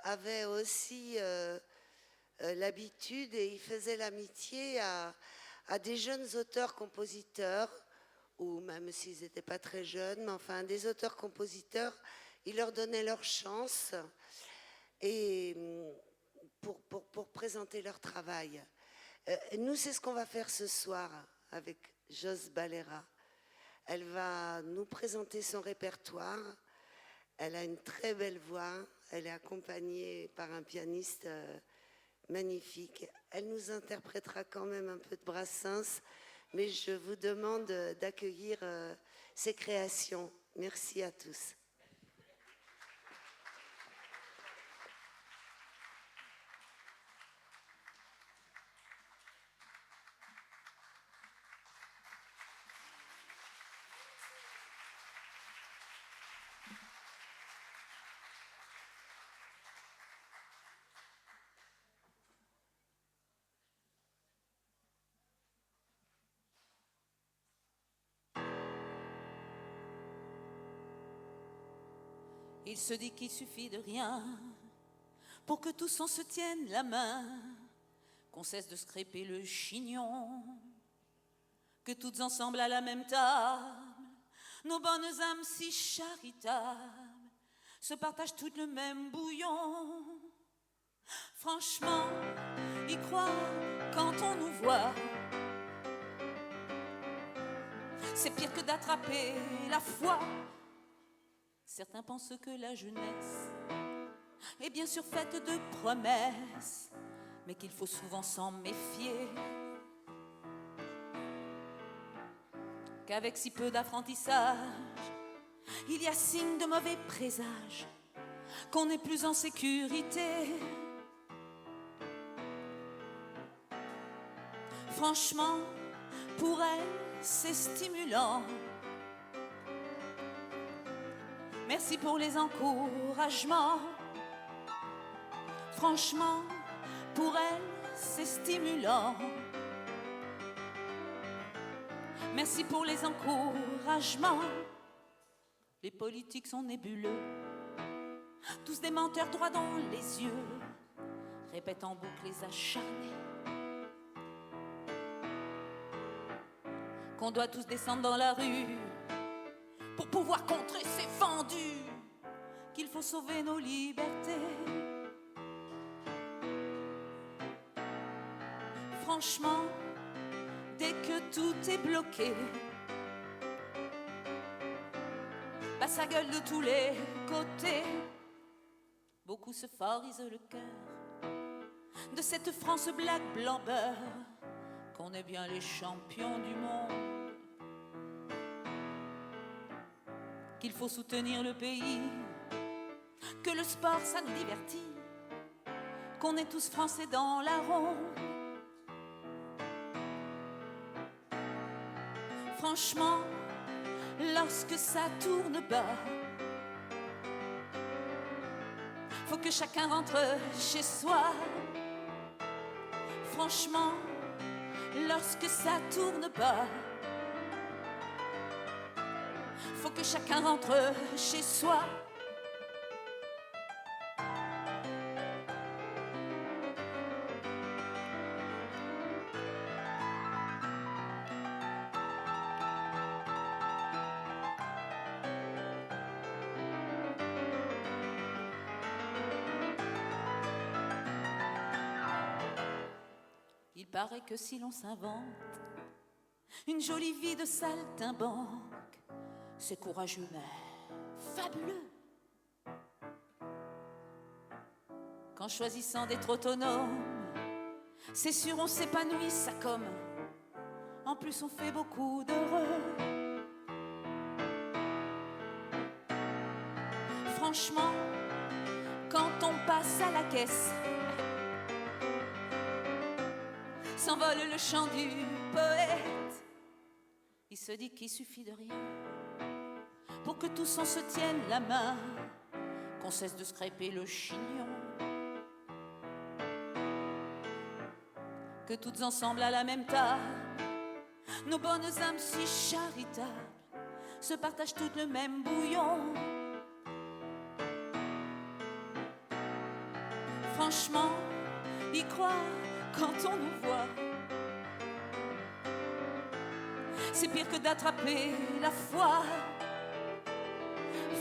avait aussi l'habitude et il faisait l'amitié à des jeunes auteurs-compositeurs, ou même s'ils n'étaient pas très jeunes, mais enfin des auteurs-compositeurs, il leur donnait leur chance et pour présenter leur travail. Nous, c'est ce qu'on va faire ce soir avec Jos Balera. Elle va nous présenter son répertoire. Elle a une très belle voix. Elle est accompagnée par un pianiste magnifique. Elle nous interprétera quand même un peu de Brassens, mais je vous demande d'accueillir ses créations. Merci à tous. Il se dit qu'il suffit de rien pour que tous on se tienne la main, qu'on cesse de scraper le chignon, que toutes ensemble à la même table, nos bonnes âmes si charitables se partagent toutes le même bouillon. Franchement, y croire quand on nous voit, c'est pire que d'attraper la foi. Certains pensent que la jeunesse est bien sûr faite de promesses, mais qu'il faut souvent s'en méfier, qu'avec si peu d'apprentissage, il y a signe de mauvais présage, qu'on n'est plus en sécurité. Franchement, pour elle, c'est stimulant. Merci pour les encouragements. Franchement, pour elle, c'est stimulant. Merci pour les encouragements. Les politiques sont nébuleux, tous des menteurs droits dans les yeux, répètent en boucle les acharnés, qu'on doit tous descendre dans la rue pour pouvoir contrer ces vendus, qu'il faut sauver nos libertés. Franchement, dès que tout est bloqué, bah ça gueule de tous les côtés. Beaucoup se forisent le cœur de cette France black blanc beurre, qu'on est bien les champions du monde, qu'il faut soutenir le pays, que le sport ça nous divertit, qu'on est tous français dans la ronde. Franchement, lorsque ça tourne bas, faut que chacun rentre chez soi. Franchement, lorsque ça tourne bas, faut que chacun rentre chez soi. Il paraît que si l'on s'invente une jolie vie de saltimbanque, c'est courageux mais fabuleux, qu'en choisissant d'être autonome, c'est sûr on s'épanouit ça comme. En plus on fait beaucoup d'heureux. Franchement, quand on passe à la caisse, s'envole le chant du poète. Il se dit qu'il suffit de rien pour que tous on se tienne la main, qu'on cesse de scraper le chignon, que toutes ensemble à la même table, nos bonnes âmes si charitables se partagent toutes le même bouillon. Franchement, y croire quand on nous voit, c'est pire que d'attraper la foi.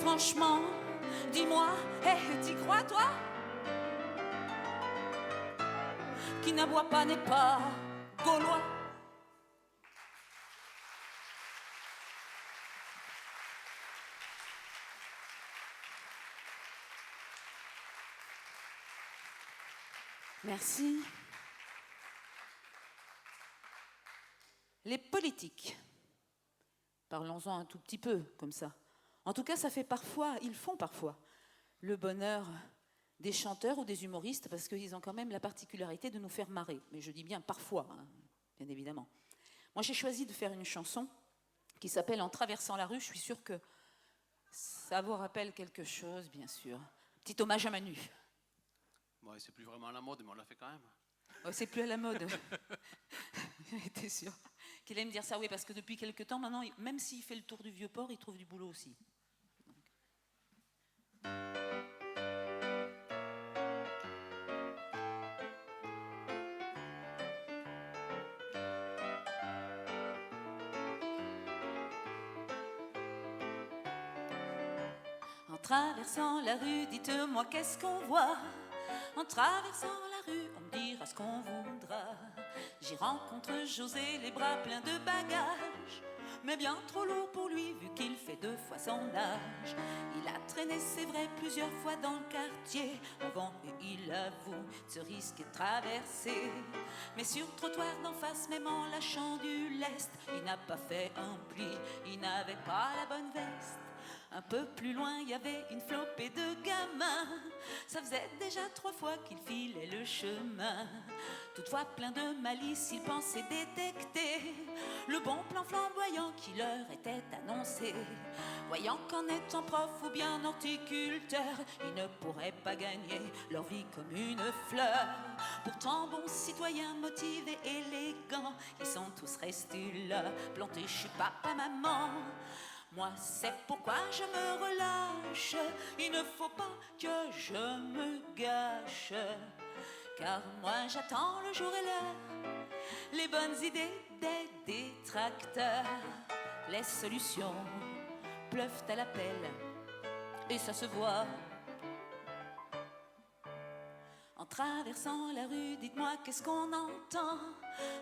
Franchement, dis-moi, t'y crois toi? Qui n'aboie pas n'est pas gaulois. Merci. Les politiques. Parlons-en un tout petit peu, comme ça. En tout cas, ça fait parfois, ils font parfois, le bonheur des chanteurs ou des humoristes, parce qu'ils ont quand même la particularité de nous faire marrer. Mais je dis bien parfois, hein, bien évidemment. Moi, j'ai choisi de faire une chanson qui s'appelle « En traversant la rue ». Je suis sûre que ça vous rappelle quelque chose, bien sûr. Petit hommage à Manu. Ouais, c'est plus vraiment à la mode, mais on l'a fait quand même. Oh, c'est plus à la mode. J'étais sûre qu'il allait me dire ça, oui, parce que depuis quelque temps, maintenant, même s'il fait le tour du Vieux-Port, il trouve du boulot aussi. En traversant la rue, dites-moi qu'est-ce qu'on voit. En traversant la rue, on me dira ce qu'on voudra. J'y rencontre José, les bras pleins de bagages, mais bien trop lourd pour lui, vu qu'il fait 2 fois son âge. Il a traîné, c'est vrai, plusieurs fois dans le quartier avant, et il avoue ce risque est traversé. Mais sur le trottoir d'en face, même en lâchant du lest, il n'a pas fait un pli, il n'avait pas la bonne veste. Un peu plus loin, il y avait une flopée de gamins. Ça faisait déjà 3 fois qu'il filait le chemin. Toutefois, plein de malice, il pensait détecter le bon plan flamboyant qui leur était annoncé. Voyant qu'en étant prof ou bien horticulteur, ils ne pourraient pas gagner leur vie comme une fleur. Pourtant, bons citoyens motivés, élégants, ils sont tous restés là, plantés chez papa, maman. Moi, c'est pourquoi je me relâche. Il ne faut pas que je me gâche, car moi j'attends le jour et l'heure, les bonnes idées des détracteurs. Les solutions pleuvent à l'appel, et ça se voit. En traversant la rue, dites-moi qu'est-ce qu'on entend.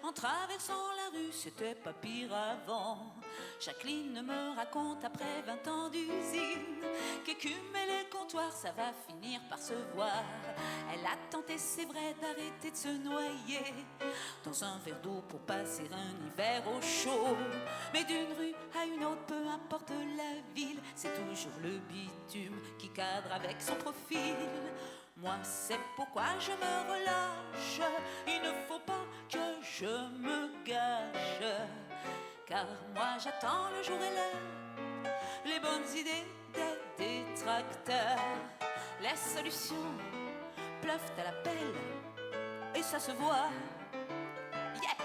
En traversant la rue, c'était pas pire avant. Jacqueline me raconte après 20 ans d'usine qu'écumer les comptoirs, ça va finir par se voir. Elle a tenté, c'est vrai, d'arrêter de se noyer dans un verre d'eau pour passer un hiver au chaud. Mais d'une rue à une autre, peu importe la ville, c'est toujours le bitume qui cadre avec son profil. Moi, c'est pourquoi je me relâche. Il ne faut pas que je me gâche, car moi j'attends le jour et l'heure, les bonnes idées des détracteurs. Les solutions pleuvent à l'appel, et ça se voit. Yeah!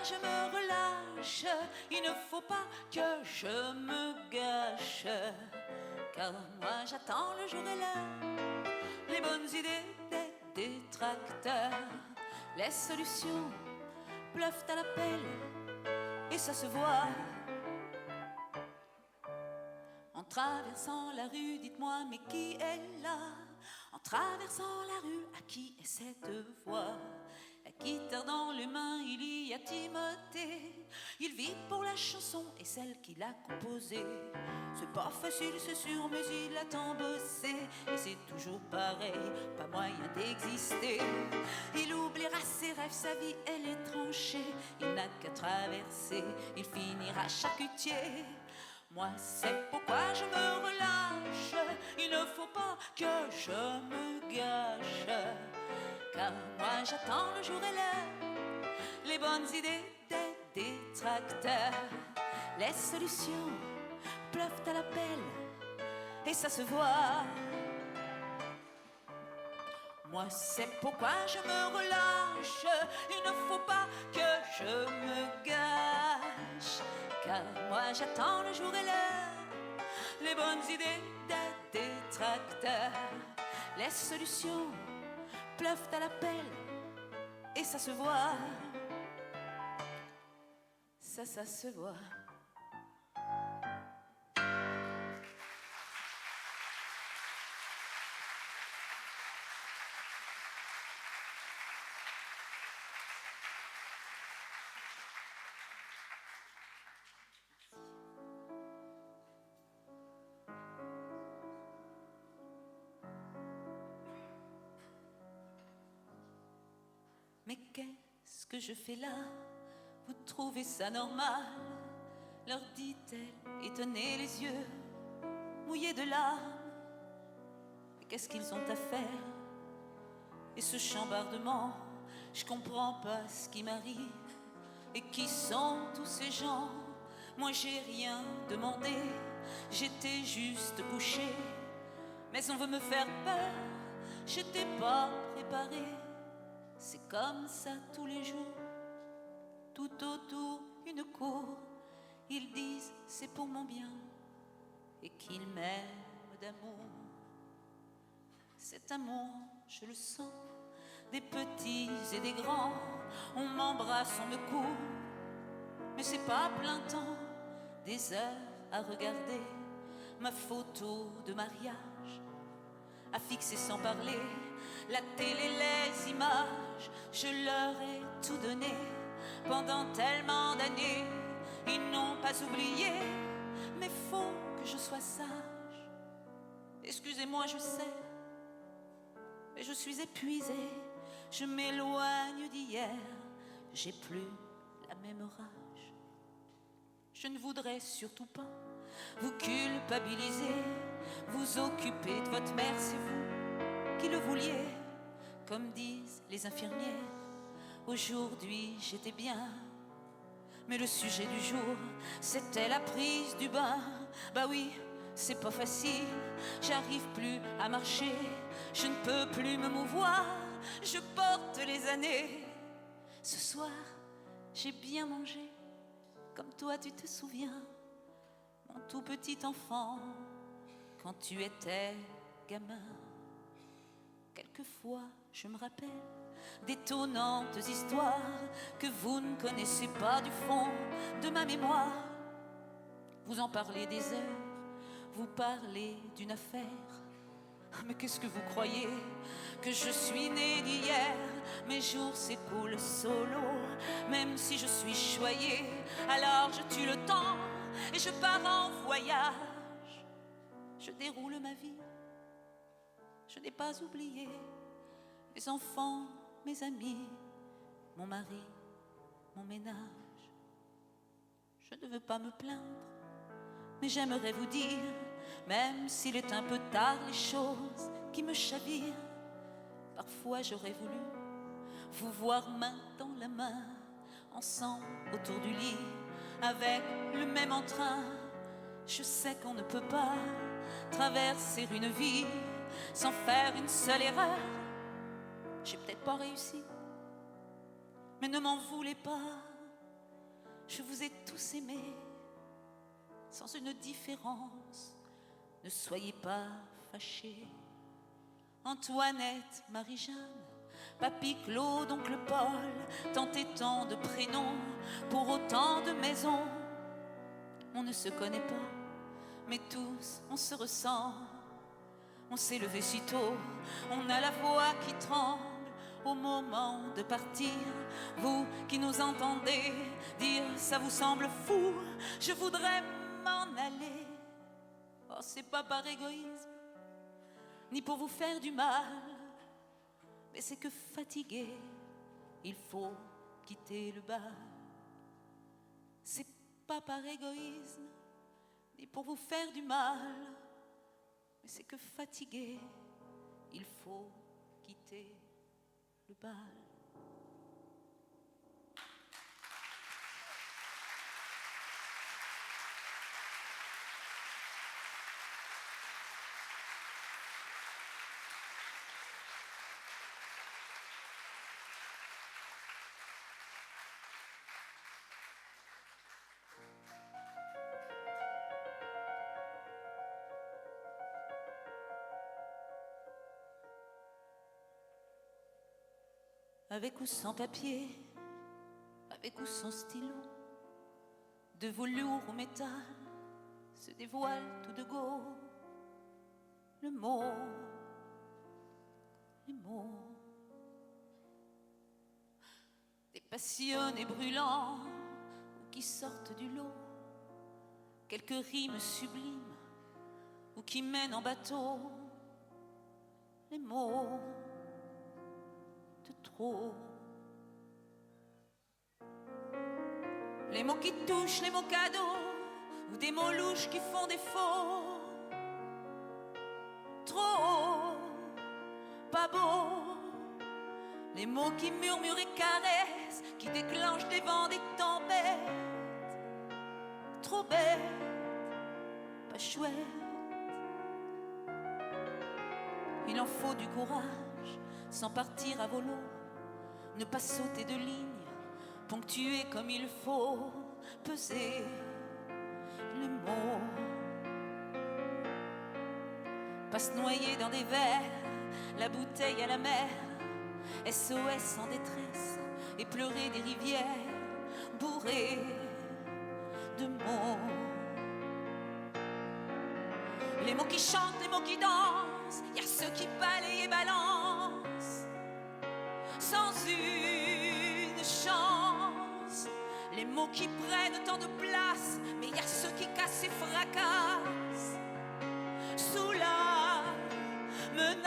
Je me relâche, il ne faut pas que je me gâche, car moi j'attends le jour et l'heure, les bonnes idées des détracteurs. Les solutions pleuvent à l'appel, et ça se voit. En traversant la rue, dites-moi, mais qui est là? En traversant la rue, à qui est cette voix? La guitare dans les mains, il y a Timothée. Il vit pour la chanson et celle qu'il a composée. C'est pas facile, c'est sûr, mais il a tant bossé. Et c'est toujours pareil, pas moyen d'exister. Il oubliera ses rêves, sa vie, elle est tranchée. Il n'a qu'à traverser, il finira charcutier. Moi, c'est pourquoi je me relâche. Il ne faut pas que je me gâche, car moi j'attends le jour et l'heure, les bonnes idées des détracteurs. Les solutions pleuvent à l'appel et ça se voit. Moi c'est pourquoi je me relâche, il ne faut pas que je me gâche, car moi j'attends le jour et l'heure, les bonnes idées des détracteurs. Les solutions pleuvent à l'appel et ça se voit. Ça se voit. Mais qu'est-ce que je fais là? Vous trouvez ça normal? Leur dit-elle, étonnée, les yeux mouillés de larmes. Mais qu'est-ce qu'ils ont à faire? Et ce chambardement, je comprends pas ce qui m'arrive. Et qui sont tous ces gens? Moi j'ai rien demandé, j'étais juste couchée. Mais on veut me faire peur, j'étais pas préparée. C'est comme ça tous les jours, tout autour une cour. Ils disent c'est pour mon bien et qu'ils m'aiment d'amour. Cet amour, je le sens, des petits et des grands. On m'embrasse, on me court, mais c'est pas plein temps. Des heures à regarder ma photo de mariage, à fixer sans parler la télé, les images. Je leur ai tout donné pendant tellement d'années. Ils n'ont pas oublié, mais faut que je sois sage. Excusez-moi, je sais, mais je suis épuisée. Je m'éloigne d'hier, j'ai plus la même rage. Je ne voudrais surtout pas vous culpabiliser, vous occuper de votre mère, c'est vous qui le vouliez. Comme disent les infirmières, aujourd'hui j'étais bien, mais le sujet du jour, c'était la prise du bain. Bah oui, c'est pas facile, j'arrive plus à marcher, je ne peux plus me mouvoir, je porte les années. Ce soir, j'ai bien mangé, comme toi tu te souviens, mon tout petit enfant, quand tu étais gamin. Quelquefois, je me rappelle d'étonnantes histoires que vous ne connaissez pas du fond de ma mémoire. Vous en parlez des heures, vous parlez d'une affaire. Mais qu'est-ce que vous croyez? Que je suis née d'hier? Mes jours s'écoulent solo, même si je suis choyée. Alors je tue le temps et je pars en voyage. Je déroule ma vie, je n'ai pas oublié mes enfants, mes amis, mon mari, mon ménage. Je ne veux pas me plaindre, mais j'aimerais vous dire, même s'il est un peu tard, les choses qui me chavirent. Parfois j'aurais voulu vous voir main dans la main, ensemble autour du lit, avec le même entrain. Je sais qu'on ne peut pas traverser une vie sans faire une seule erreur. J'ai peut-être pas réussi, mais ne m'en voulez pas. Je vous ai tous aimés, sans une différence. Ne soyez pas fâchés. Antoinette, Marie-Jeanne, Papy Claude, oncle Paul, tant et tant de prénoms pour autant de maisons. On ne se connaît pas, mais tous on se ressent. On s'est levé si tôt, on a la voix qui tremble au moment de partir. Vous qui nous entendez dire ça vous semble fou, je voudrais m'en aller. Oh, c'est pas par égoïsme, ni pour vous faire du mal, mais c'est que fatigué, il faut quitter le bal. C'est pas par égoïsme, ni pour vous faire du mal, mais c'est que fatigué, il faut quitter le bal. Avec ou sans papier, avec ou sans stylo, de velours ou métal, se dévoile tout de go. Le mot, les mots, des passionnés brûlants ou qui sortent du lot, quelques rimes sublimes ou qui mènent en bateau. Les mots de trop. Les mots qui touchent, les mots cadeaux, ou des mots louches qui font défaut. Trop, pas beau. Les mots qui murmurent et caressent, qui déclenchent des vents, des tempêtes. Trop bête, pas chouette. Il en faut du courage, sans partir à volo, ne pas sauter de ligne, ponctuer comme il faut, peser les mots, pas se noyer dans des verres, la bouteille à la mer, SOS en détresse, et pleurer des rivières bourrées de mots. Les mots qui chantent, les mots qui dansent, y a ceux qui balayent et balancent sans une chance. Les mots qui prennent tant de place, mais y a ceux qui cassent et fracassent sous la menace.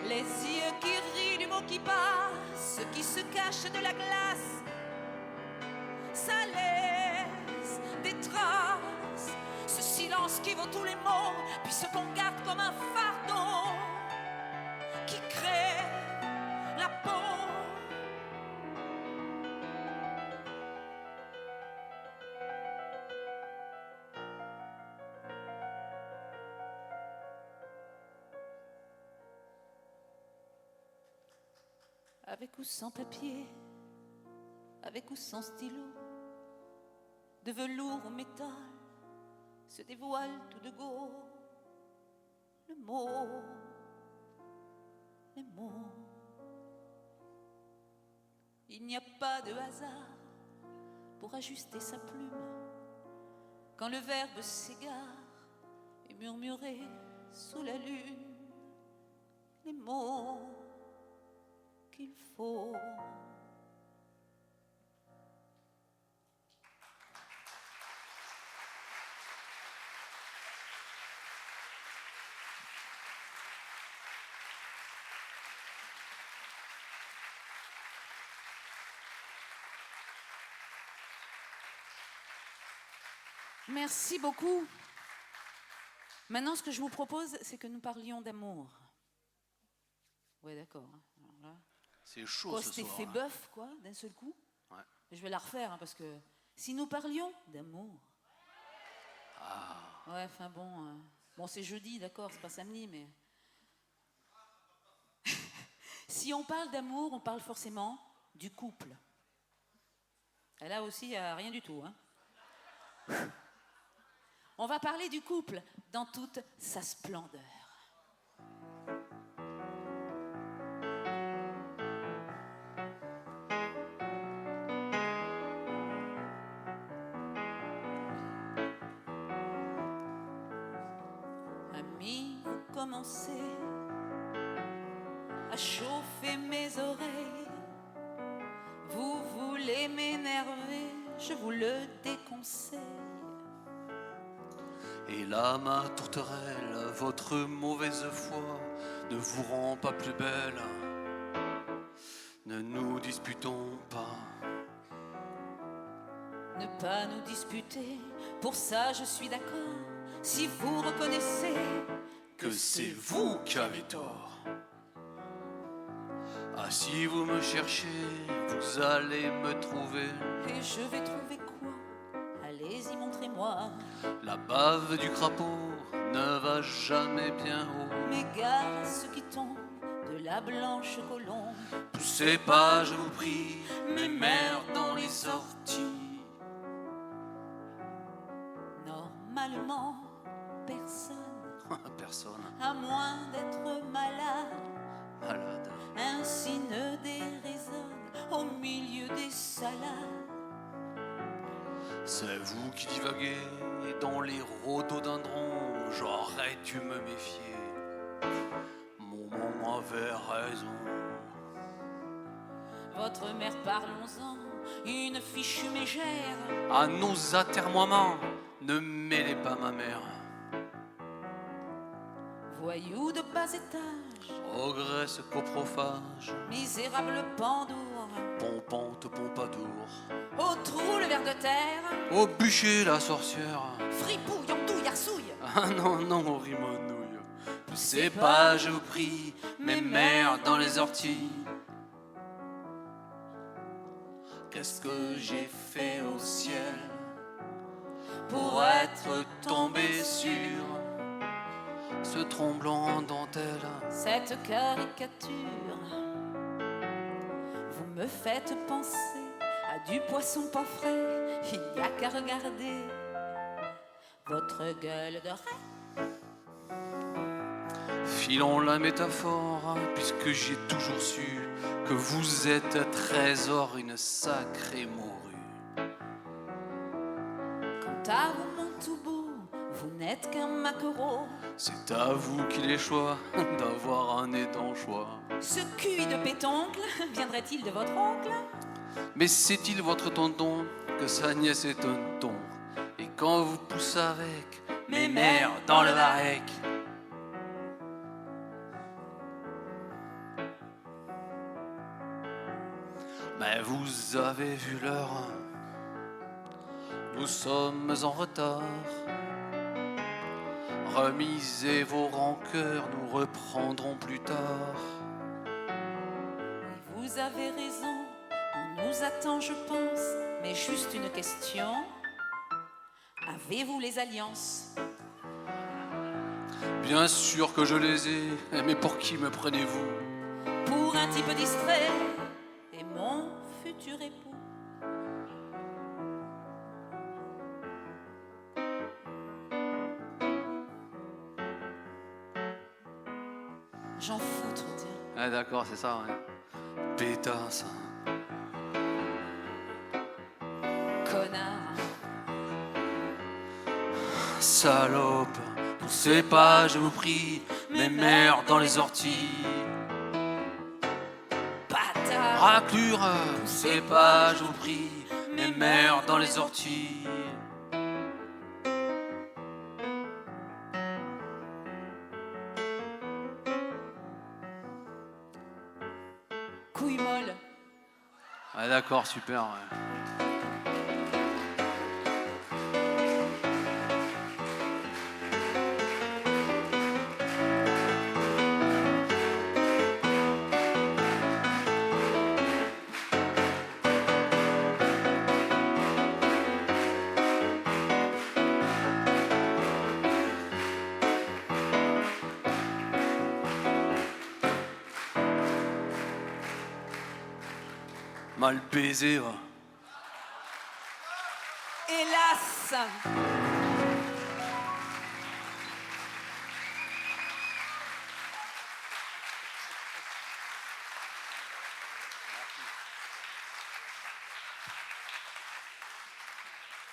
Les yeux qui rient du mot qui passe, ceux qui se cachent de la glace, ça laisse des traces. Ce silence qui vaut tous les mots, puis ce qu'on garde comme un fardeau, qui crée la peau. Avec ou sans papier, avec ou sans stylo, de velours ou métal, se dévoile tout de go. Le mot, les mots. Il n'y a pas de hasard pour ajuster sa plume quand le verbe s'égare et murmuré sous la lune. Les mots qu'il faut. Merci beaucoup. Maintenant, ce que je vous propose, c'est que nous parlions d'amour. Ouais, d'accord. Alors là, c'est chaud quoi, ce c'était soir. fait bœuf, quoi, d'un seul coup. Ouais. Je vais la refaire, hein, parce que si nous parlions d'amour. Ah. Ouais, enfin bon. Bon, c'est jeudi, d'accord, c'est pas samedi, mais. Si on parle d'amour, on parle forcément du couple. Et là aussi, il n'y a rien du tout, hein. On va parler du couple dans toute sa splendeur. Amis, vous commencez à chauffer mes oreilles. Vous voulez m'énerver, je vous le déconseille. Et là, ma tourterelle, votre mauvaise foi ne vous rend pas plus belle. Ne nous disputons pas. ne pas nous disputer, pour ça je suis d'accord. Si vous reconnaissez que c'est vous qui avez tort. Ah, si vous me cherchez, vous allez me trouver. Et je vais trouver quoi? Allez-y, montrez-moi. La bave du crapaud ne va jamais bien haut. Mais gare à ceux qui tombent de la blanche colombe. Poussez pas, je vous prie, mes mères dans les orties. Normalement, personne, Personne, à moins d'être malade, malade. ainsi ne déraisonne au milieu des salades. C'est vous qui divaguez dans les rhododendrons. J'aurais dû me méfier. Maman avait raison. Votre mère, parlons-en, une fichue mégère. À nos atermoiements, ne mêlez pas ma mère. Voyou de bas étage, Ogresse coprophage, misérable pandour, pompante pompadour. au trou le ver de terre, Au bûcher la sorcière. fripouille, andouille, arsouille. Ah non, non, rimonouille. Poussez pas, je vous prie, mes mères dans les orties. Qu'est-ce que j'ai fait au ciel pour être tombé sur ce tremblant en dentelle? Cette caricature, vous me faites penser à du poisson pas frais. Il n'y a qu'à regarder votre gueule de raie. Filons la métaphore, puisque j'ai toujours su que vous êtes trésor, une sacrée morue. Quant à vous, mon tout beau, vous n'êtes qu'un maquereau. C'est à vous qu'il est choix d'avoir un nez d'anchois. Ce cul de pétoncle viendrait-il de votre oncle? Mais c'est-il votre tonton que sa nièce est un ton? Et quand vous poussez avec mes mères dans le varech, mais vous avez vu l'heure, nous sommes en retard. Remisez vos rancœurs, nous reprendrons plus tard. Vous avez raison, on nous attend, je pense. Mais juste une question, avez-vous les alliances? Bien sûr que je les ai, mais pour qui me prenez-vous? Pour un type distrait et mon futur époux. J'en foutre, tiens. Ah d'accord, c'est ça, ouais. Pétasse. Connard. Salope, poussez pas, je vous prie, mes mères dans les orties. Bâtard. Raclure, poussez pas, je vous prie, mes mères dans les orties. Couille molle. Ah d'accord, super, ouais. Mal baisé, va. Hélas.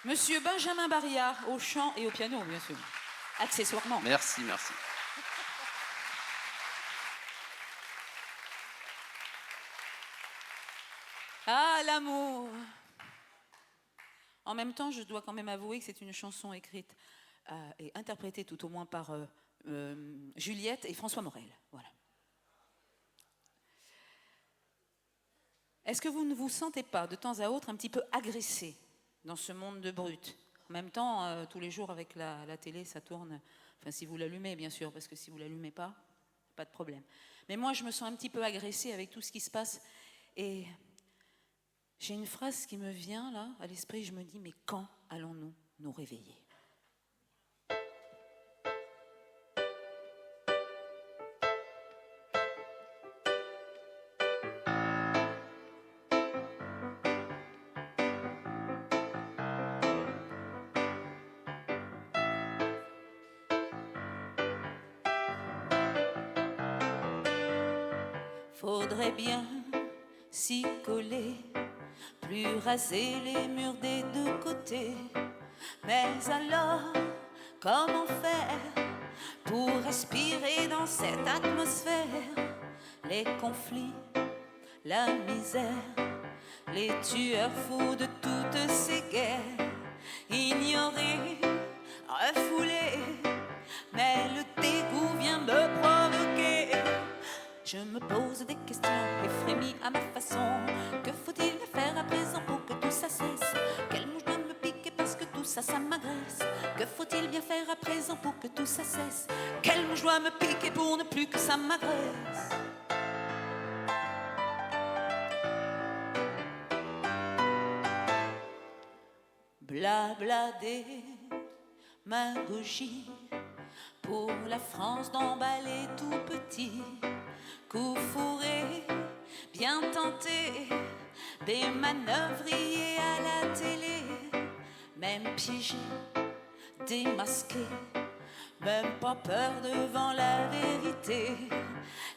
Monsieur Benjamin Barria, au chant et au piano, bien sûr. Accessoirement. Merci, merci. Ah, l'amour! En même temps, je dois quand même avouer que c'est une chanson écrite et interprétée tout au moins par Juliette et François Morel. Voilà. Est-ce que vous ne vous sentez pas de temps à autre un petit peu agressé dans ce monde de brut. En même temps, tous les jours avec la télé, ça tourne. Enfin, si vous l'allumez, bien sûr, parce que si vous l'allumez pas de problème. Mais moi, je me sens un petit peu agressée avec tout ce qui se passe. Et j'ai une phrase qui me vient là à l'esprit. Je me dis, mais quand allons-nous nous réveiller ? Faudrait bien s'y coller, plus raser les murs des deux côtés. Mais alors, comment faire pour respirer dans cette atmosphère? Les conflits, la misère, les tueurs fous de toutes ces guerres, ignorés, refoulés, mais le dégoût vient me provoquer. Je me pose des questions et frémis à ma façon. Que faut-il faire à présent pour que tout ça cesse? Quelle mouche doit me piquer parce que tout ça, ça m'agresse? Que faut-il bien faire à présent pour que tout ça cesse? Quelle mouche doit me piquer pour ne plus que ça m'agresse? Blabla démagogie pour la France d'emballer tout petit. Coup fourré, bien tenté, des manœuvriers à la télé, même piégés, démasqués, même pas peur devant la vérité.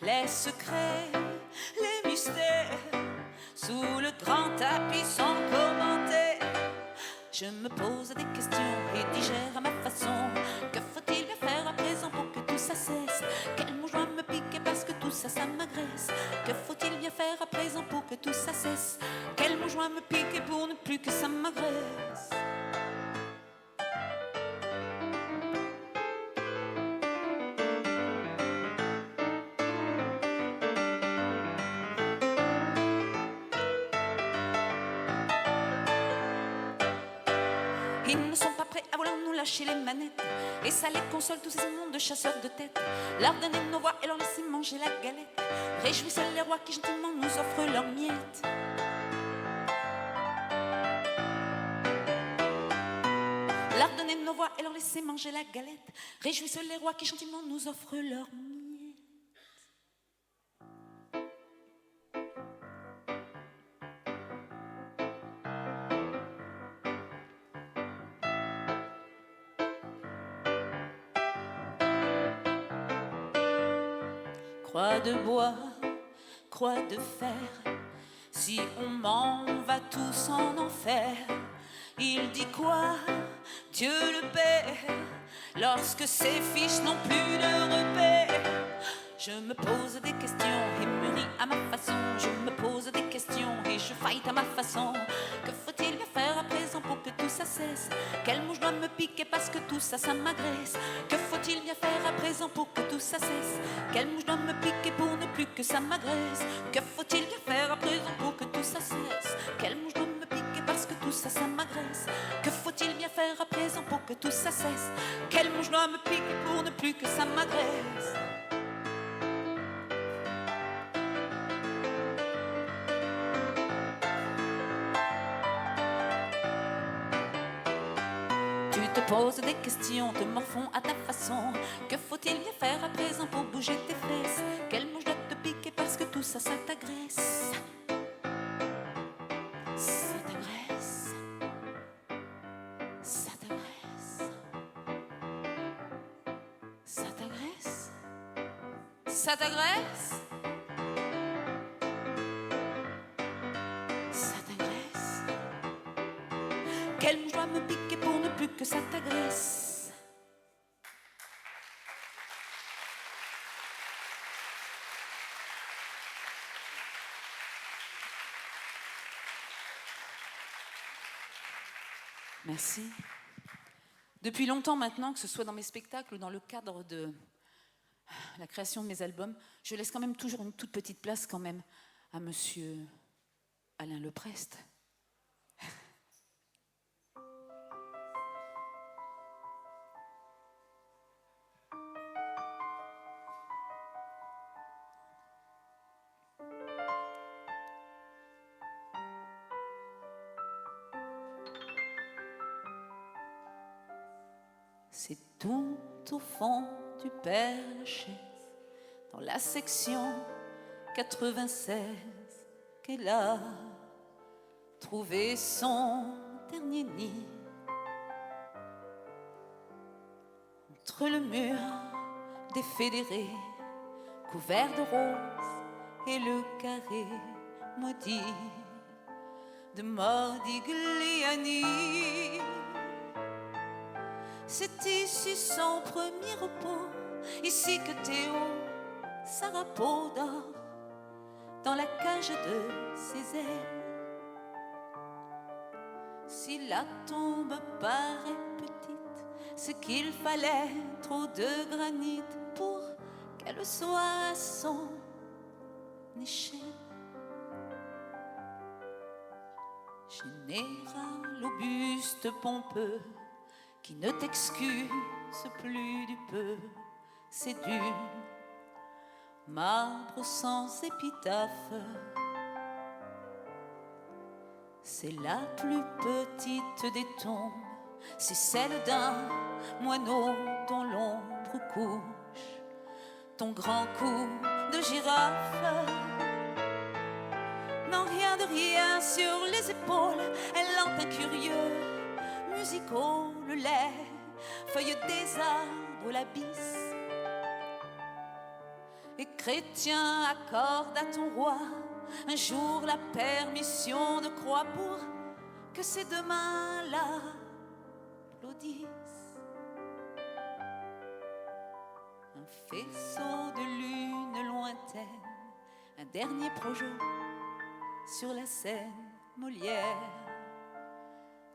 Les secrets, les mystères, sous le grand tapis sans commentaire. Je me pose des questions et digère à ma façon. Que faut-il bien faire à présent pour que tout ça cesse? Quelle mouche doit me piquer parce que tout ça, ça m'agresse? Que faut-il bien faire à présent pour que tout ça cesse? Quelle mouche doit me piquer pour ne plus que ça m'agresse? Ils ne sont pas prêts à vouloir nous lâcher les manettes, et ça les console tous ces mondes de chasseurs de tête. Leur donner nos voix et leur laisser manger la galette. Réjouissent les rois qui gentiment nous offrent leurs miettes. Leur donner nos voix et leur laisser manger la galette. Réjouissent les rois qui gentiment nous offrent leurs miettes. Croix de bois, croix de fer, si on ment, on va tous en enfer. Il dit quoi, Dieu le Père, lorsque ses fils n'ont plus de repères? Je me pose des questions et mûris à ma façon. Je me pose des questions et je fight à ma façon. Que faut-il bien faire à présent pour que tout ça cesse? Quelle mouche doit me piquer parce que tout ça, ça m'agresse? Que faut-il bien faire à présent pour que tout ça cesse? Quelle mouche doit me piquer pour ne plus que ça m'agresse? Que faut-il bien faire à présent pour que tout ça cesse? Quelle mouche doit me piquer parce que tout ça, ça m'agresse? Que faut-il bien faire à présent pour que tout ça cesse? Quelle mouche doit me piquer pour ne plus que ça m'agresse? Tu te poses des questions, te morfons à ta façon. Que faut-il bien faire à présent pour bouger tes fesses? Quelle mouche doit te piquer parce que tout ça, ça t'agresse? Ça t'agresse. Ça t'agresse. Ça t'agresse. Ça t'agresse. Ça t'agresse. Quelle mouche doit me piquer pour ne plus que ça t'agresse? Merci. Depuis longtemps maintenant, que ce soit dans mes spectacles ou dans le cadre de la création de mes albums, je laisse quand même toujours une toute petite place quand même à monsieur Alain Leprest. C'est tout au fond du Père-Lachaise, dans la section 96, qu'elle a trouvé son dernier nid. Entre le mur des fédérés, couvert de roses, et le carré maudit de Modigliani. C'est ici son premier repos, ici que Théo Sarapo dort, dans la cage de ses ailes. Si la tombe paraît petite, c'est qu'il fallait trop de granit pour qu'elle soit à son échelle. Général au buste pompeux, qui ne t'excuse plus du peu, c'est du marbre sans épitaphe. C'est la plus petite des tombes, c'est celle d'un moineau dont l'ombre couche ton grand cou de girafe. Non, rien de rien sur les épaules, elle lente un curieux musical, le lait, feuille des arbres, la bise. Et chrétien accorde à ton roi un jour la permission de croire pour que ces deux mains-là applaudissent. Un faisceau de lune lointaine, un dernier projet sur la scène Molière,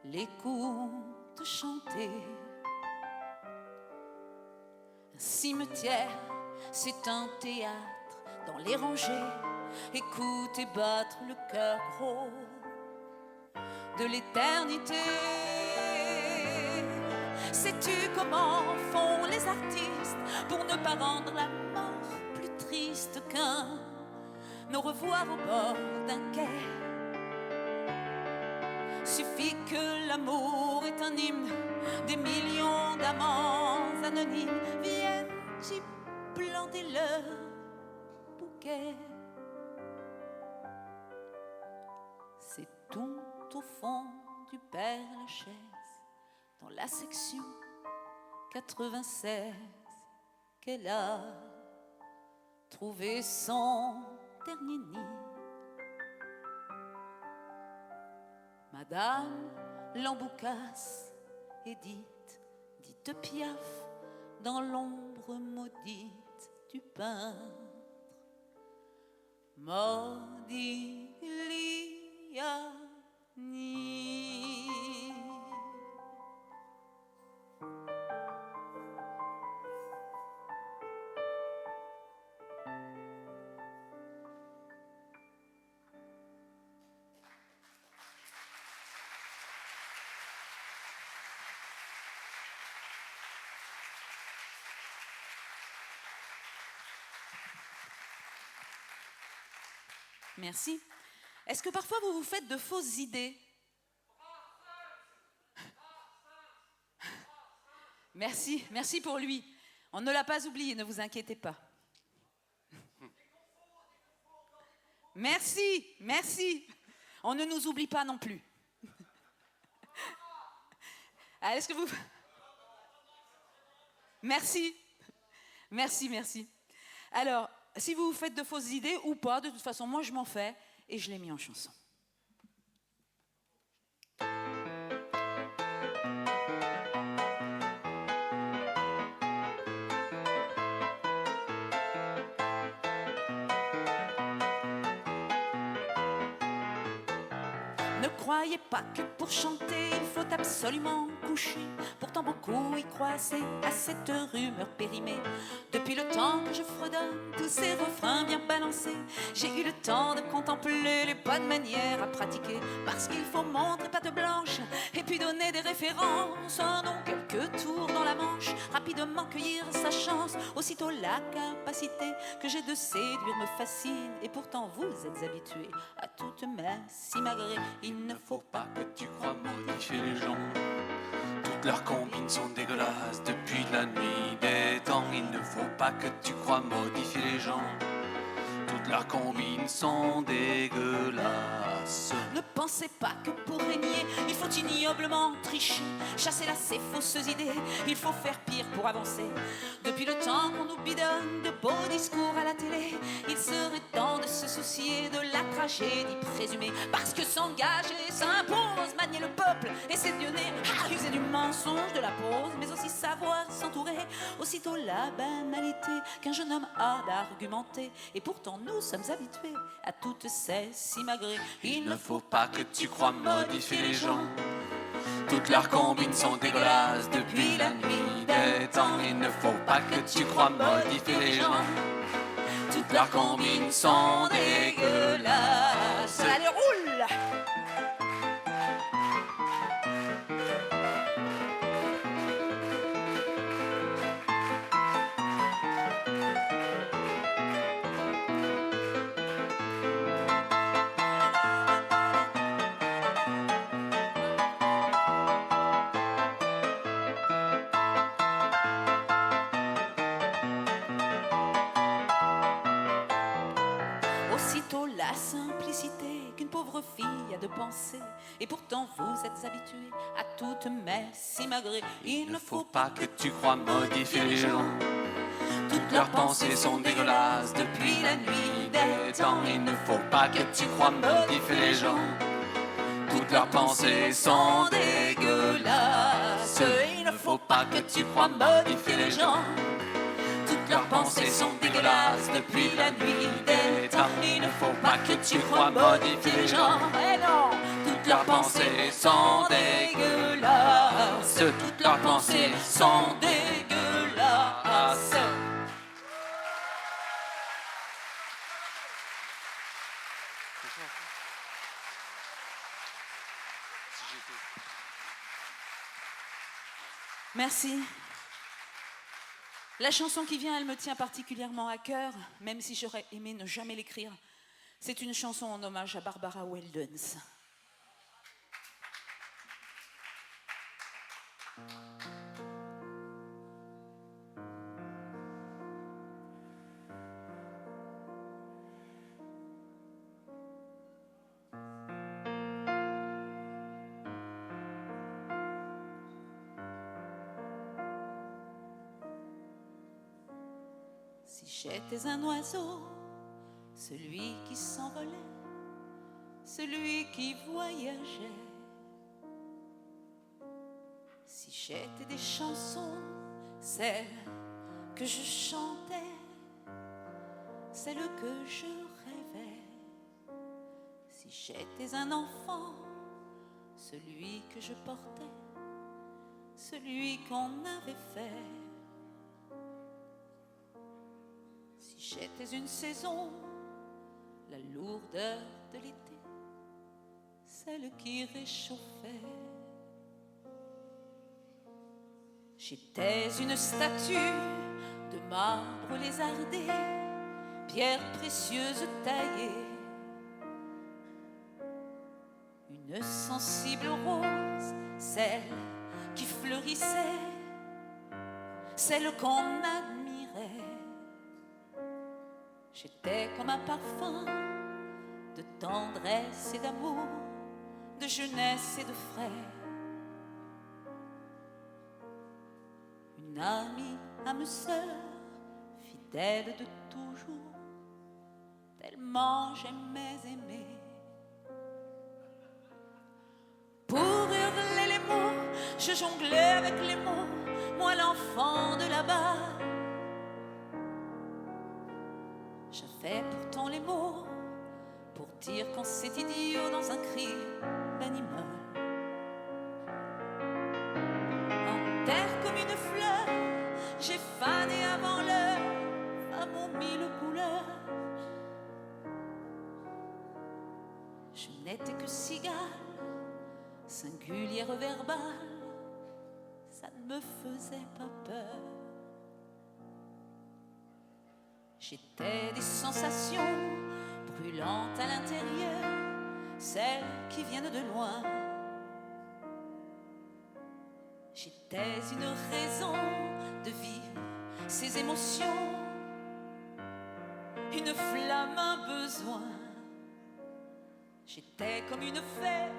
l'écoute chanter. Un cimetière, c'est un théâtre dans les rangées, écoute et battre le cœur gros de l'éternité. Sais-tu comment font les artistes pour ne pas rendre la mort plus triste qu'un au revoir au bord d'un quai? Suffit que l'amour est un hymne, des millions d'amants anonymes viennent y planter leur bouquet. C'est tout au fond du Père-Lachaise, dans la section 96, qu'elle a trouvé son dernier nid. Madame Lamboucasse, Édith, dite Piaf, dans l'ombre maudite du peintre Modigliani. Merci. Est-ce que parfois vous vous faites de fausses idées? Merci, merci pour lui. On ne l'a pas oublié, ne vous inquiétez pas. Merci, merci. On ne nous oublie pas non plus. Est-ce que vous... Merci, merci, merci. Alors, si vous vous faites de fausses idées ou pas, de toute façon, moi je m'en fais et je l'ai mis en chanson. Ne croyez pas que pour chanter, il faut absolument coucher. Pourtant beaucoup y croient, c'est à cette rumeur périmée. Depuis le temps que je fredonne tous ces refrains bien balancés, j'ai eu le temps de contempler les bonnes manières à pratiquer. Parce qu'il faut montrer patte blanche et puis donner des références. Un nom, quelques tours dans la manche, rapidement cueillir sa chance. Aussitôt la capacité que j'ai de séduire me fascine. Et pourtant vous êtes habitués à toute messe immagrée. Il ne faut pas que tu crois modifier les gens. Toutes leurs combines sont dégueulasses depuis la nuit des temps. Il ne faut pas que tu crois modifier les gens. Toutes leurs combines sont dégueulasses. Ne pensez pas que pour régner, il faut ignoblement tricher, chasser là ces fausses idées. Il faut faire pire pour avancer. Depuis le temps qu'on nous bidonne de beaux discours à la télé, il serait temps de se soucier de la tragédie présumée. Parce que s'engager s'impose, manier le peuple et séduire, user du mensonge, de la pose, mais aussi savoir s'entourer. Aussitôt la banalité qu'un jeune homme a d'argumenter. Et pourtant nous sommes habitués à toutes ces simagrées. Il ne faut pas que tu crois modifier les gens. Toutes leurs combines sont dégueulasses depuis la nuit des temps. Il ne faut pas que tu crois modifier les gens. Toutes leurs combines sont dégueulasses. Allez, roule! Aussitôt la simplicité qu'une pauvre fille a de penser. Et pourtant vous êtes habitués à toutes mes simagrées. Il ne faut pas que tu crois modifier les gens. Toutes leurs pensées sont dégueulasses depuis la nuit des temps. Il ne faut pas que tu crois modifier les gens. Toutes leurs pensées sont dégueulasses. Il ne faut pas que tu crois modifier les gens. Toutes leurs pensées sont dégueulasses depuis la nuit des temps. Il ne faut pas que tu crois modifier les gens. Eh non! Toutes leurs pensées sont dégueulasses. Toutes leurs pensées sont dégueulasses. Merci. La chanson qui vient, elle me tient particulièrement à cœur, même si j'aurais aimé ne jamais l'écrire. C'est une chanson en hommage à Barbara Weldens. Si j'étais un oiseau, celui qui s'envolait, celui qui voyageait. Si j'étais des chansons, celles que je chantais, celles que je rêvais. Si j'étais un enfant, celui que je portais, celui qu'on avait fait. Si j'étais une saison, la lourdeur de l'été, celle qui réchauffait. J'étais une statue de marbre lézardé, pierre précieuse taillée. Une sensible rose, celle qui fleurissait, celle qu'on admirait. J'étais comme un parfum de tendresse et d'amour, de jeunesse et de frais. Une amie, âme sœur, fidèle de toujours, tellement j'aimais aimer. Pour hurler les mots, je jonglais avec les mots, moi l'enfant de là-bas. J'avais pourtant les mots pour dire quand c'est idiot dans un cri d'animal. En terre comme une fleur, j'ai fané avant l'heure, femmes aux mille couleurs. Je n'étais que cigale, singulière verbale, ça ne me faisait pas peur. J'étais des sensations brûlantes à l'intérieur, celles qui viennent de loin. J'étais une raison de vivre ces émotions, une flamme, un besoin. J'étais comme une fête,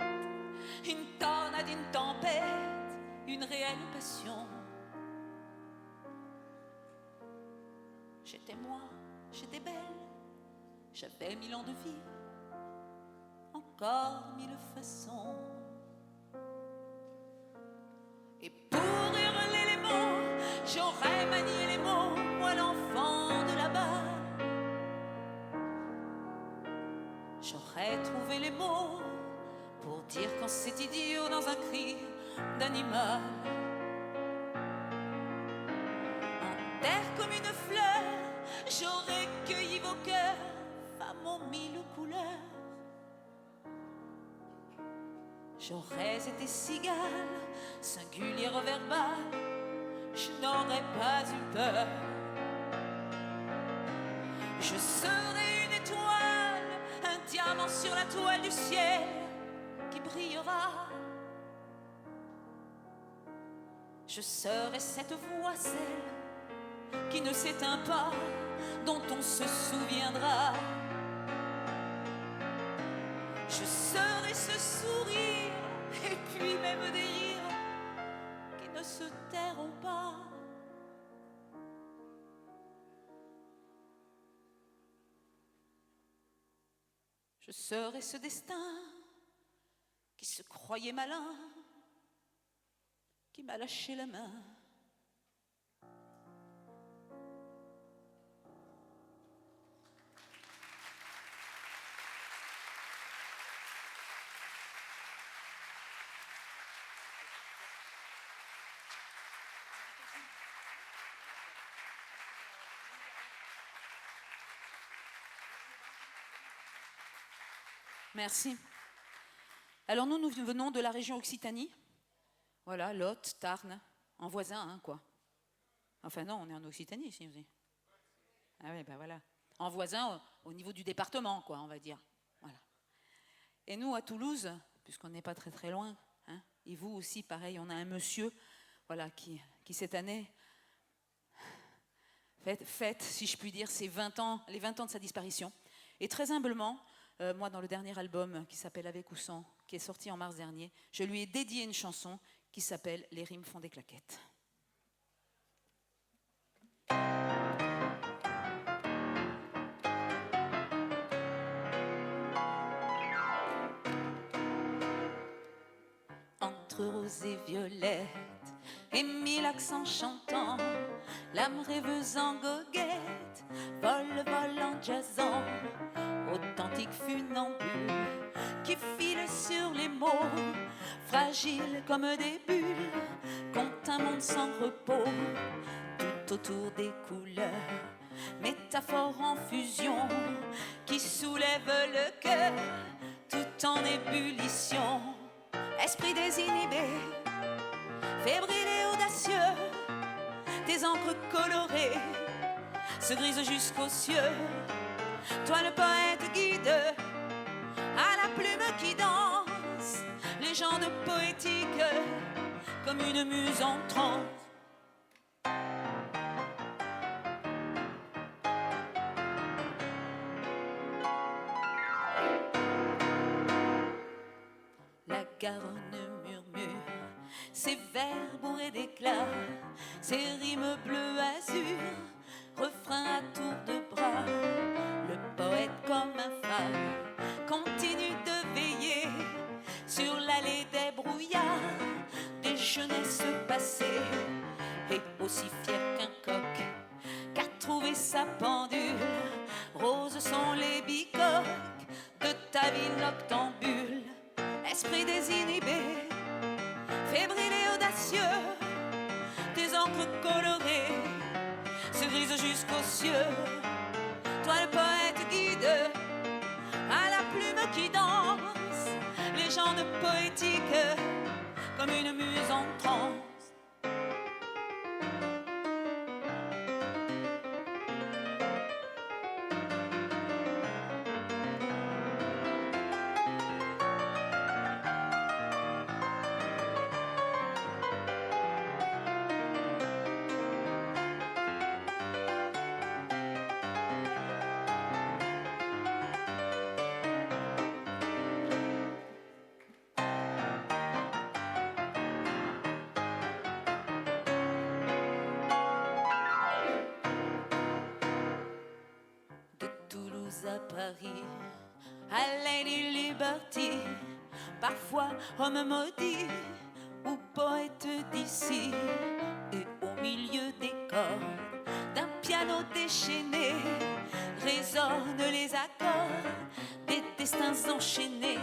une tornade, une tempête, une réelle passion. J'étais moi, j'étais belle, j'avais 1000 ans de vie, encore 1000 façons. Et pour hurler les mots, j'aurais manié les mots, moi l'enfant de là-bas. J'aurais trouvé les mots pour dire quand c'est idiot dans un cri d'animal. En terre comme une fleur, j'aurais cueilli vos cœurs, femmes aux 1000 couleurs. J'aurais été cigale, singulière verbale, je n'aurais pas eu peur. Je serai une étoile, un diamant sur la toile du ciel qui brillera. Je serai cette voix, celle qui ne s'éteint pas, dont on se souviendra. Je serai ce sourire, et puis même des rires qui ne se tairont pas. Je serai ce destin qui se croyait malin, qui m'a lâché la main. Merci. Alors nous venons de la région Occitanie. Voilà, Lot, Tarn, en voisin, hein, quoi. Enfin non, on est en Occitanie ici aussi. Ah oui, ben voilà. En voisin au niveau du département, quoi, on va dire. Voilà. Et nous, à Toulouse, puisqu'on n'est pas très très loin, hein, et vous aussi, pareil, on a un monsieur, voilà, qui cette année fête, si je puis dire, les 20 ans de sa disparition. Et très humblement, moi, dans le dernier album qui s'appelle Avec ou sans, qui est sorti en mars dernier, je lui ai dédié une chanson qui s'appelle Les rimes font des claquettes. Entre rose et violette et 1000 accents chantants, l'âme rêveuse en goguette vole en jazzant, authentique funambule qui file sur les mots, fragile comme des bulles, compte un monde sans repos, tout autour des couleurs, métaphore en fusion, qui soulève le cœur, tout en ébullition, esprit désinhibé, fébrile et audacieux, tes encres colorées se grisent jusqu'aux cieux. Toi le poète guide, à la plume qui danse, légende poétique, comme une muse en transe. La Garonne murmure, ses vers bourrés d'éclat, ses rimes bleu azur, refrain à tour de bras. Le poète comme un phare continue de veiller sur l'allée des brouillards, des jeunesses passées, et aussi fier qu'un coq qu'a trouvé sa pendule. Roses sont les bicoques de ta vie noctambule, esprit désinhibé, fébrile et audacieux, tes encres colorées se grisent jusqu'aux cieux. Toi le poète guide, à la plume qui danse, légende poétique, comme une muse en transe. Paris, à Lady Liberty, parfois homme maudit ou poète d'ici, et au milieu des cordes d'un piano déchaîné résonnent les accords des destins enchaînés,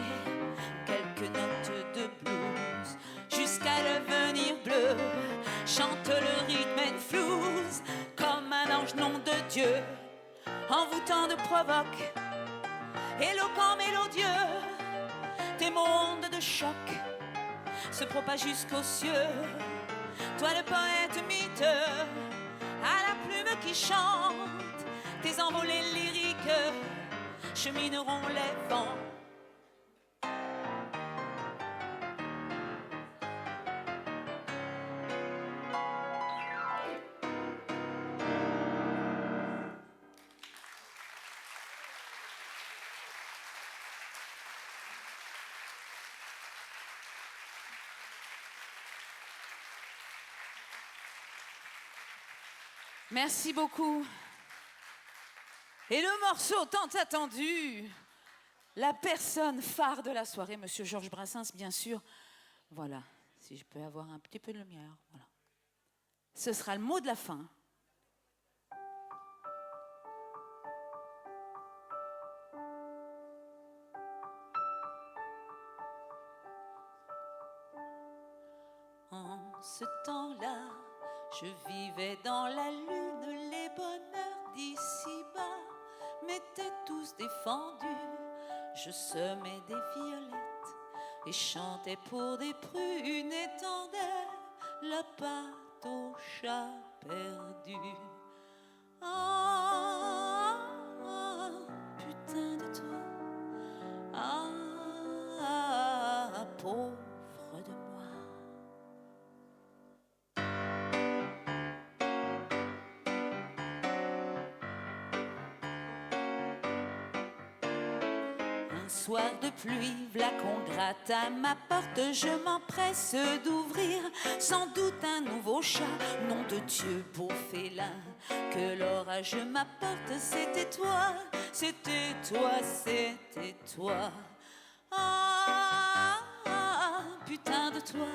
quelques notes de blues jusqu'à devenir bleu, chante le rhythm and blues comme un ange nom de Dieu, envoûtant de provoque, éloquent mélodieux, tes mondes de choc se propagent jusqu'aux cieux. Toi le poète miteux, à la plume qui chante, tes envolées lyriques chemineront les vents. Merci beaucoup. Et le morceau tant attendu, la personne phare de la soirée, Monsieur Georges Brassens, bien sûr. Voilà, si je peux avoir un petit peu de lumière. Voilà. Ce sera le mot de la fin. En ce temps-là, je vivais dans la lune, les bonheurs d'ici-bas m'étaient tous défendus. Je semais des violettes et chantais pour des prunes et tendais la pâte au chat perdu. Ah, ah, putain de toi, ah, ah, pauvre de moi. Un soir de pluie, v'là qu'on gratte à ma porte, je m'empresse d'ouvrir, sans doute un nouveau chat, nom de Dieu, beau félin, que l'orage m'apporte, c'était toi, c'était toi, c'était toi. Ah, ah, putain de toi,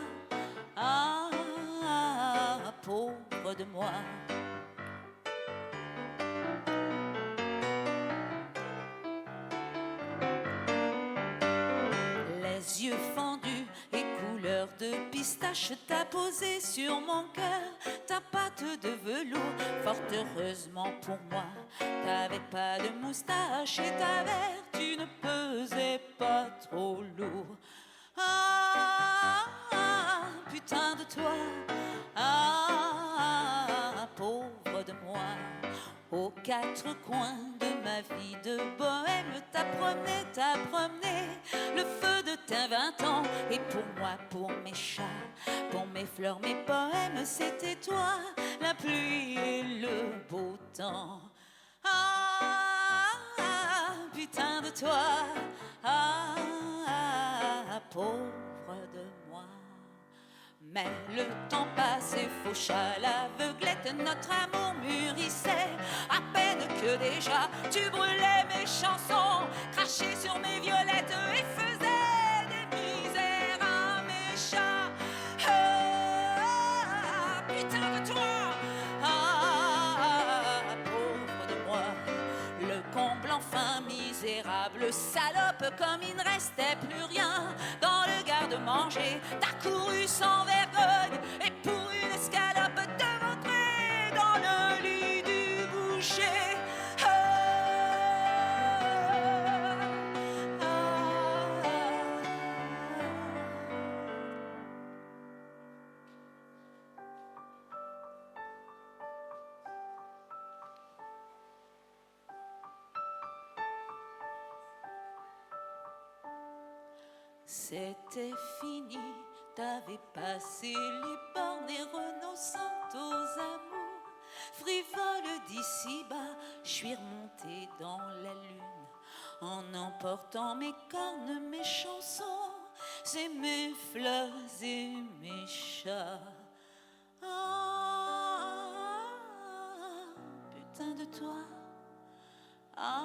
ah, ah, pauvre de moi. Les yeux fendus et couleur de pistache, t'as posé sur mon cœur ta patte de velours. Fort heureusement pour moi, t'avais pas de moustache et ta vertu ne pesait pas trop lourd. Ah, ah, putain de toi, ah, pauvre de moi. Aux quatre coins de ma vie de bohème, t'as promené le feu de tes 20 ans. Et pour moi, pour mes chats, pour mes fleurs, mes poèmes, c'était toi, la pluie et le beau temps. Ah, ah, putain de toi, ah, ah, pauvre de moi. Mais le temps passait, faucha à l'aveuglette, notre amour mûrissait, à peine que déjà tu brûlais mes chansons, crachais sur mes violettes et faisais des misères à mes chats. Ah, putain de toi, ah, pauvre de moi, le comble enfin misérable, salope, comme il ne restait plus rien dans le garde-manger, t'as couru sans vergogne et pour une escalope te montrer dans le lit du boucher. Ah, ah, ah. C'était fini, t'avais passé les bornes et renonçant aux amours frivoles d'ici-bas, je suis remontée dans la lune en emportant mes cornes, mes chansons, c'est mes fleurs et mes chats. Ah, putain de toi, ah,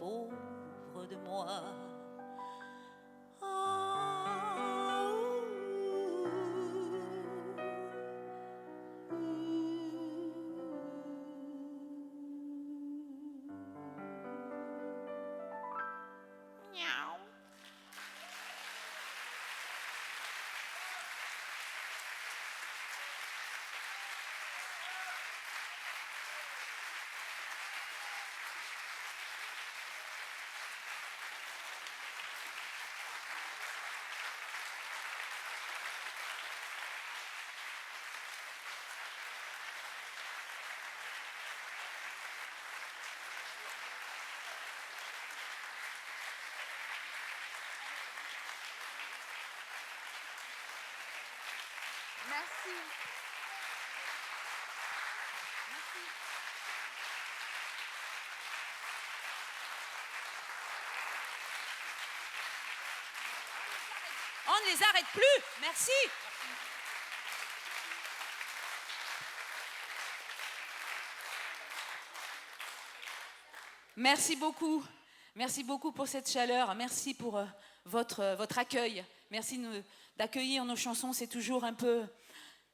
pauvre de moi. Merci. On ne les arrête plus. Merci. Merci beaucoup. Merci beaucoup pour cette chaleur. Merci pour votre accueil. Merci d'accueillir nos chansons. C'est toujours un peu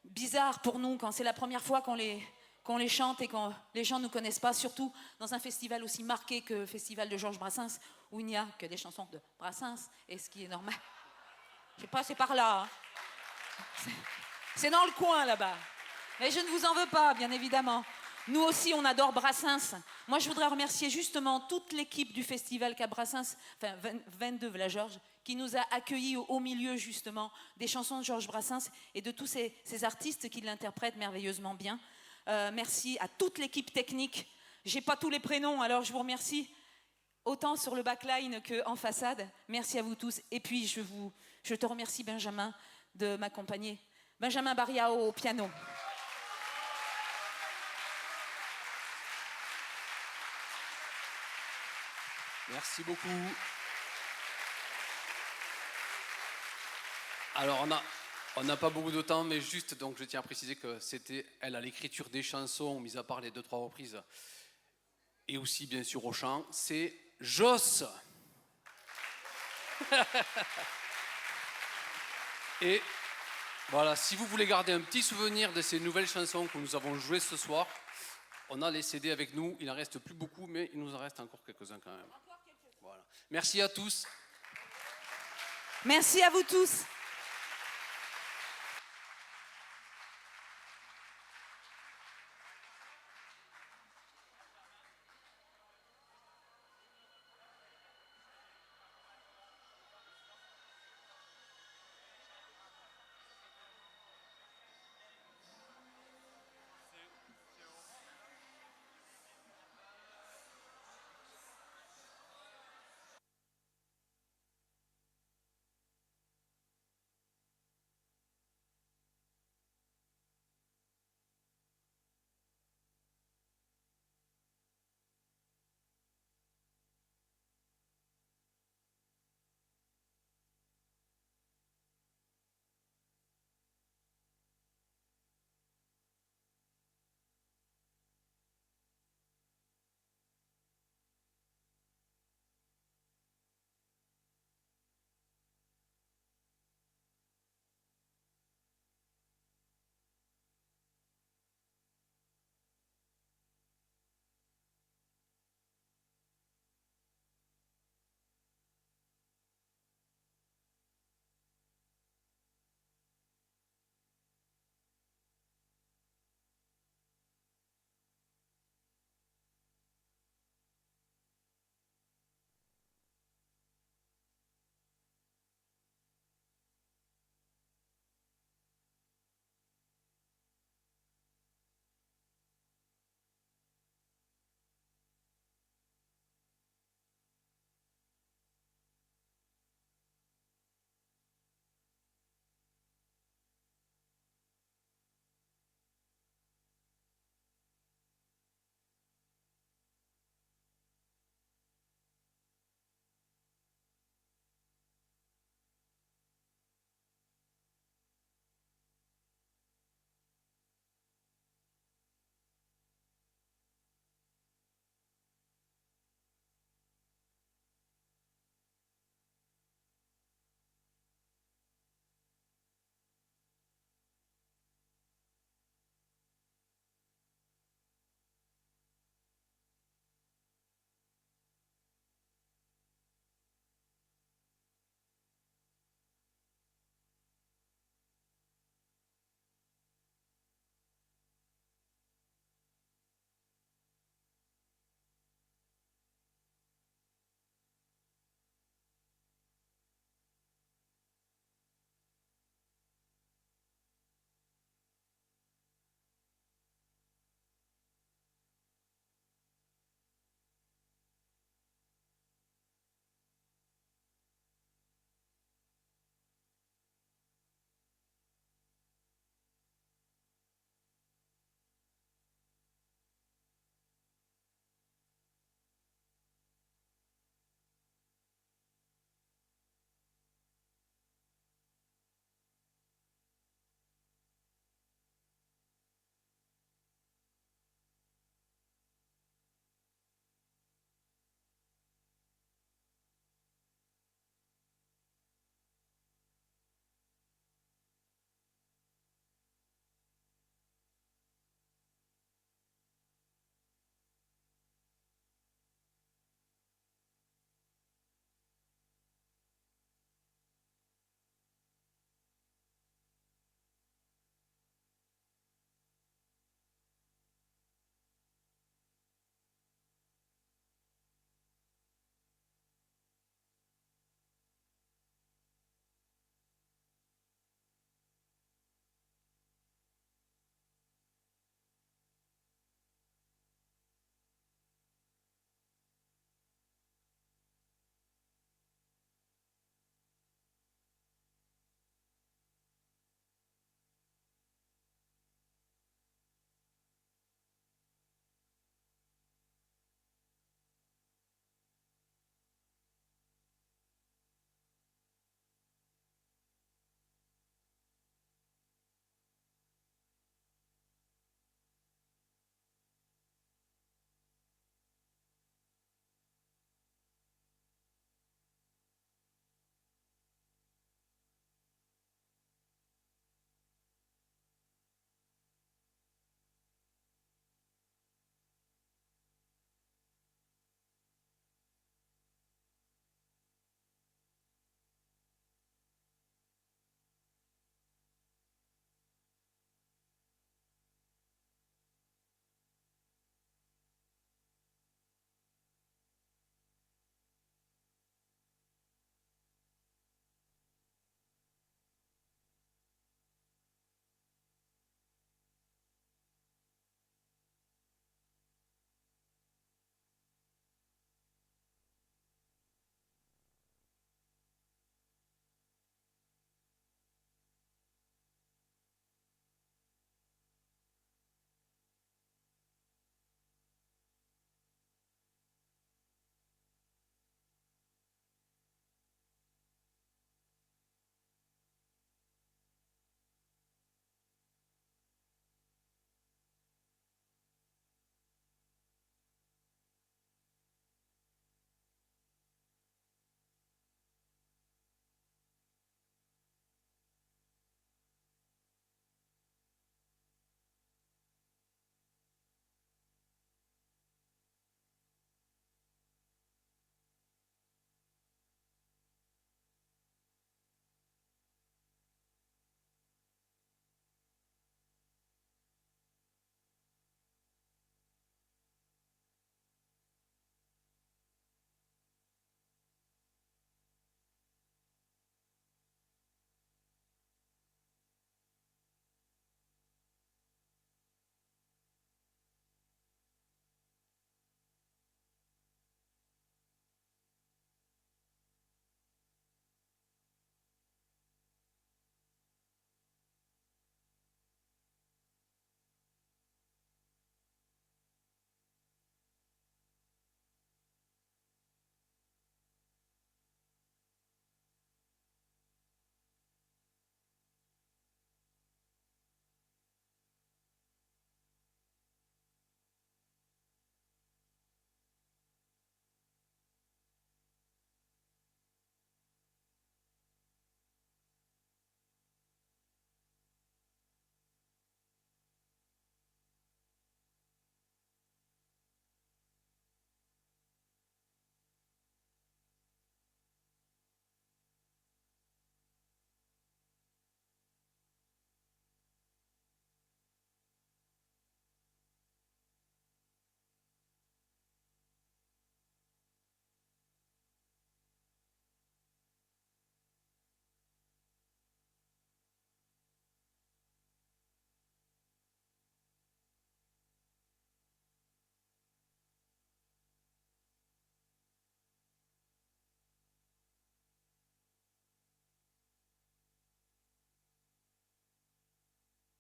bizarre pour nous quand c'est la première fois qu'on les chante et quand les gens ne nous connaissent pas, surtout dans un festival aussi marqué que le festival de Georges Brassens, où il n'y a que des chansons de Brassens, et ce qui est normal. Je sais pas, c'est par là. Hein. C'est dans le coin là-bas. Mais je ne vous en veux pas, bien évidemment. Nous aussi, on adore Brassens. Moi, je voudrais remercier justement toute l'équipe du festival qu'a Brassens, enfin 22 Villa Georges, qui nous a accueillis au milieu justement des chansons de Georges Brassens et de tous ces artistes qui l'interprètent merveilleusement bien. Merci à toute l'équipe technique. J'ai pas tous les prénoms, alors je vous remercie autant sur le backline qu'en façade. Merci à vous tous. Et puis, je te remercie, Benjamin, de m'accompagner. Benjamin Barriao au piano. Merci beaucoup. Alors, on n'a pas beaucoup de temps, mais juste, donc je tiens à préciser que c'était elle à l'écriture des chansons, mis à part les 2-3 reprises, et aussi bien sûr au chant, c'est Joss. Et voilà, si vous voulez garder un petit souvenir de ces nouvelles chansons que nous avons jouées ce soir, on a les CD avec nous, il n'en reste plus beaucoup, mais il nous en reste encore quelques-uns quand même. Voilà. Merci à tous. Merci à vous tous.